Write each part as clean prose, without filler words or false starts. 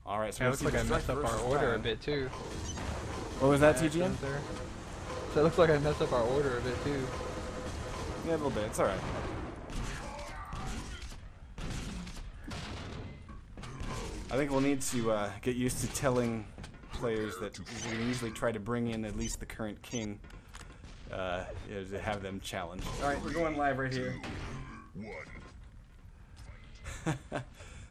All right, so Yeah, it looks like I messed up our order a bit too. What was that, TGM? So it looks like I messed up our order a bit too. Yeah, a little bit. It's all right. I think we'll need to get used to telling players that we can usually try to bring in at least the current king to have them challenge. All right, we're going live right here.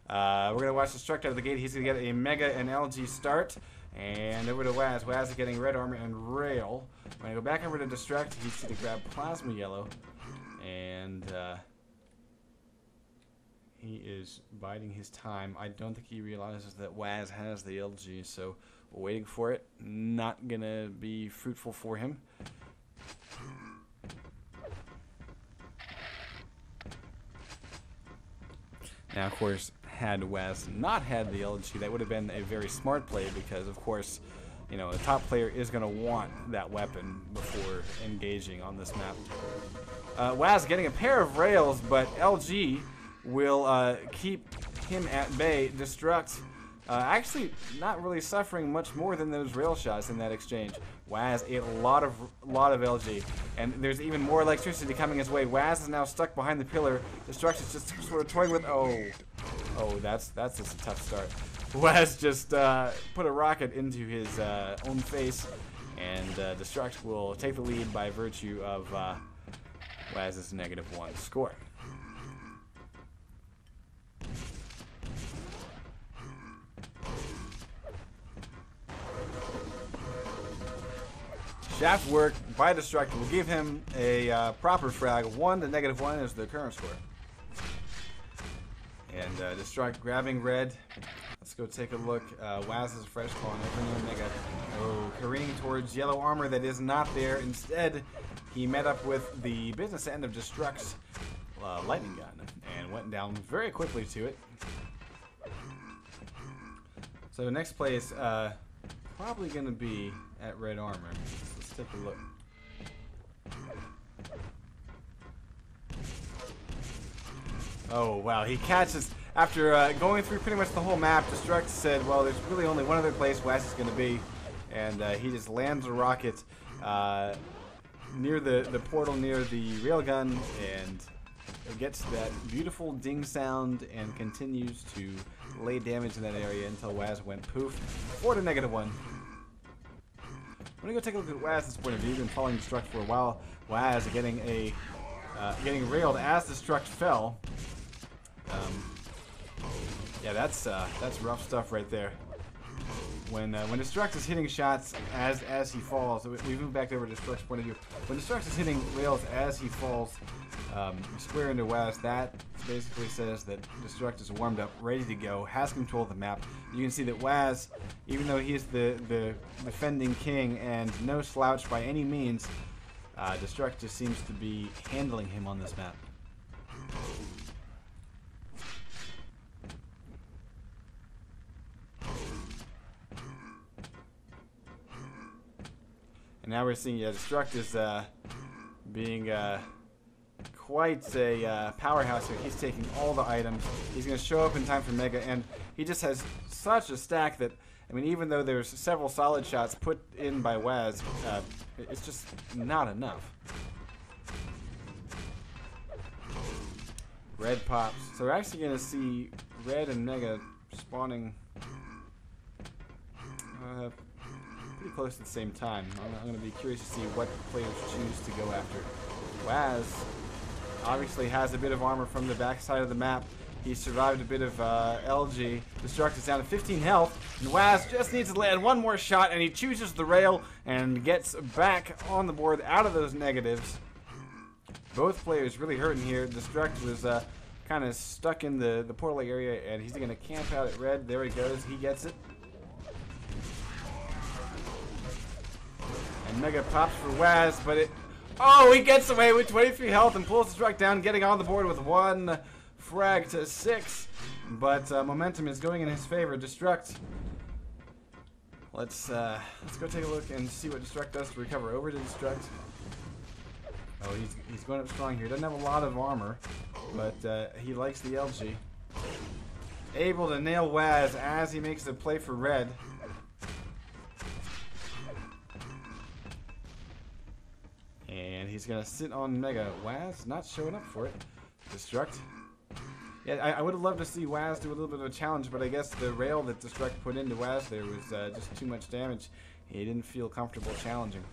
We're gonna watch Destruct out of the gate. He's gonna get a Mega and LG start, and over to Waz. Waz is getting red armor and rail. When I go back over to Destruct, he's gonna grab plasma yellow, and he is biding his time. I don't think he realizes that Waz has the LG, so we're waiting for it. Not gonna be fruitful for him. Now, of course, had Waz not had the LG, that would have been a very smart play because, of course, you know, a top player is going to want that weapon before engaging on this map. Waz getting a pair of rails, but LG will keep him at bay. Destruct actually not really suffering much more than those rail shots in that exchange. Waz ate a lot of LG, and there's even more electricity coming his way. Waz is now stuck behind the pillar. Destruct is just sort of toying with. Oh, that's just a tough start. Waz just put a rocket into his own face, and Destruct will take the lead by virtue of Waz's -1 score. Shaft work by Destruct will give him a proper frag. 1 to -1 is the current score. And Destruct grabbing red. Let's go take a look. Waz is fresh calling over near Mega. Oh, careening towards yellow armor that is not there. Instead, he met up with the business end of Destruct's lightning gun and went down very quickly to it. So the next play is probably going to be at red armor. Let's take a look. Oh, wow. He catches, after going through pretty much the whole map, Destruct said, well, there's really only one other place Waz is going to be. And he just lands a rocket near the portal, near the railgun, and gets that beautiful ding sound and continues to lay damage in that area until Waz went poof. 4 to -1. I'm gonna go take a look at Waz's point of view. Been following Destruct for a while. Waz getting getting railed as Destruct fell. Yeah, that's rough stuff right there. When Destruct is hitting shots as he falls, we move back over to Destruct's point of view. When Destruct is hitting rails as he falls, square into Waz, that basically says that Destruct is warmed up, ready to go, has control of the map. You can see that Waz, even though he is the defending king and no slouch by any means, Destruct just seems to be handling him on this map. And now we're seeing, Destruct is being quite a powerhouse here. He's taking all the items. He's going to show up in time for Mega, and he just has such a stack that, I mean, even though there's several solid shots put in by Waz, it's just not enough. Red pops. So we're actually going to see Red and Mega spawning pretty close at the same time. I'm going to be curious to see what players choose to go after. Waz obviously has a bit of armor from the backside of the map. He survived a bit of LG. Destruct is down to 15 health, and Waz just needs to land one more shot, and he chooses the rail and gets back on the board out of those negatives. Both players really hurting here. Destruct was kind of stuck in the portal area, and he's going to camp out at red. There he goes. He gets it. And Mega pops for Waz, but it... Oh, he gets away with 23 health and pulls Destruct down, getting on the board with 1 frag to 6. But momentum is going in his favor. Destruct. Let's go take a look and see what Destruct does to recover. Over to Destruct. Oh, he's going up strong here. Doesn't have a lot of armor, but he likes the LG. able to nail Waz as he makes the play for red. And he's going to sit on Mega. Waz not showing up for it. Destruct. Yeah, I would have loved to see Waz do a little bit of a challenge, but I guess the rail that Destruct put into Waz there was just too much damage. He didn't feel comfortable challenging.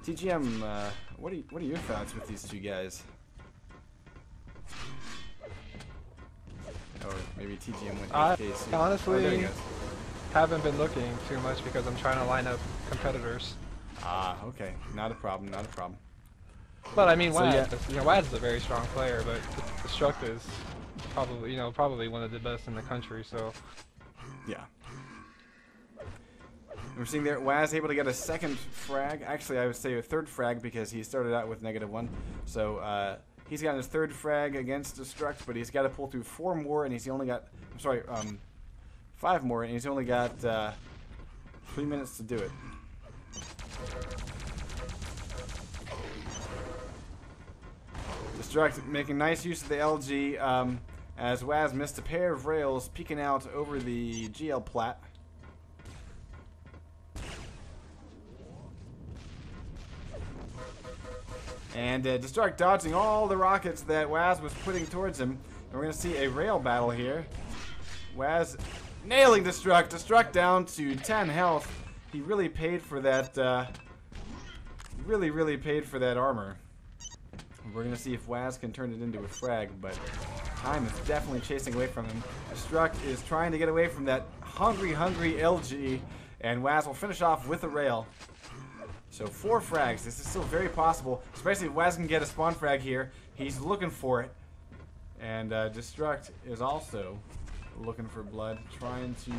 TGM, what are your thoughts with these two guys? Or maybe TGM went AFK. Honestly, haven't been looking too much because I'm trying to line up competitors. Ah, okay. Not a problem, not a problem. But I mean, Waz, So, you know, Waz is a very strong player, but Destruct is probably, you know, probably one of the best in the country. So yeah. We're seeing there, Waz able to get a second frag. Actually, I would say a third frag because he started out with -1. So he's got his third frag against Destruct, but he's got to pull through 4 more, and he's only got, 5 more, and he's only got 3 minutes to do it. Destruct making nice use of the LG as Waz missed a pair of rails peeking out over the GL plat. And Destruct dodging all the rockets that Waz was putting towards him. And we're going to see a rail battle here. Waz nailing Destruct. Destruct down to 10 health. He really paid for that, really paid for that armor. We're going to see if Waz can turn it into a frag, but time is definitely chasing away from him. Destruct is trying to get away from that hungry LG, and Waz will finish off with a rail. So 4 frags. This is still very possible, especially if Waz can get a spawn frag here. He's looking for it. And Destruct is also looking for blood, trying to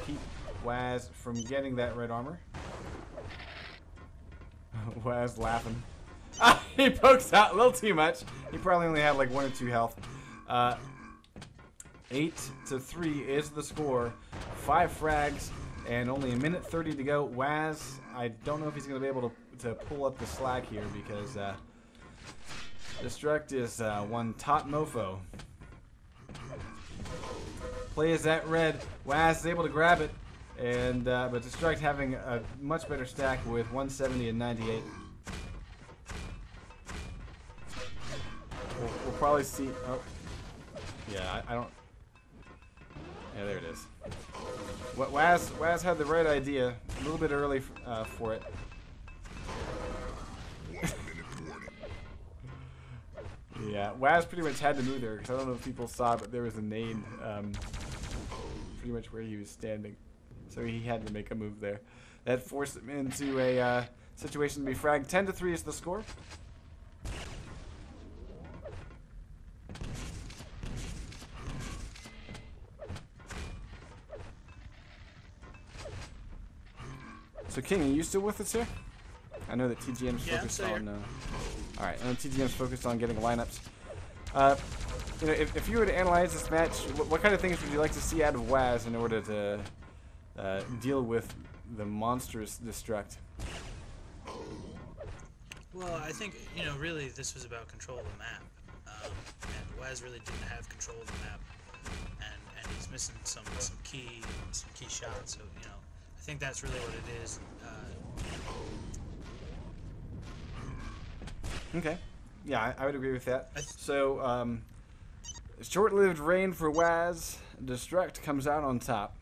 keep Waz from getting that red armor. Waz laughing. He pokes out a little too much. He probably only had like 1 or 2 health. 8-3 is the score. 5 frags and only 1:30 to go. Waz, I don't know if he's going to be able to pull up the slack here because Destruct is one top mofo. Play is at red. Waz is able to grab it, and but Destruct having a much better stack with 170 and 98. We'll probably see. Oh, yeah, I don't. Yeah, there it is. Waz had the right idea a little bit early for it. Yeah, Waz pretty much had to move there because I don't know if people saw, but there was a nade pretty much where he was standing, so he had to make a move there. That forced him into a situation to be fragged. 10-3 is the score. So King, are you still with us here? I know that TGM's focused on. All right, I know TGM's focused on getting lineups. You know, if you were to analyze this match, what kind of things would you like to see out of Waz in order to deal with the monstrous Destruct? Well, I think, you know, really this was about control of the map, and Waz really didn't have control of the map, and he's missing some key shots. So, you know, I think that's really what it is. Okay. Yeah, I would agree with that. So, short-lived reign for Waz. Destruct comes out on top.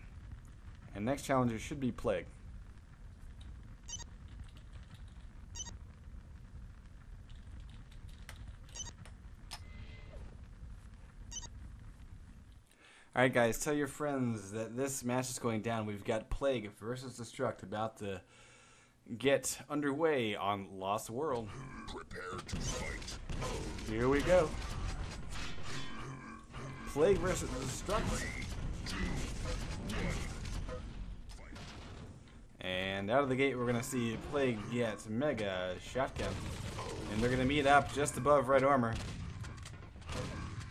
And next challenger should be Plague. Alright guys, tell your friends that this match is going down. We've got Plague versus Destruct about to get underway on Lost World. Prepare to fight. Here we go. Plague versus Destruct. 3, 2, 1. And out of the gate we're gonna see Plague get Mega Shotgun. And they're gonna meet up just above red armor.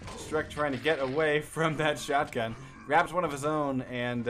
Destruct trying to get away from that shotgun. Grabs one of his own and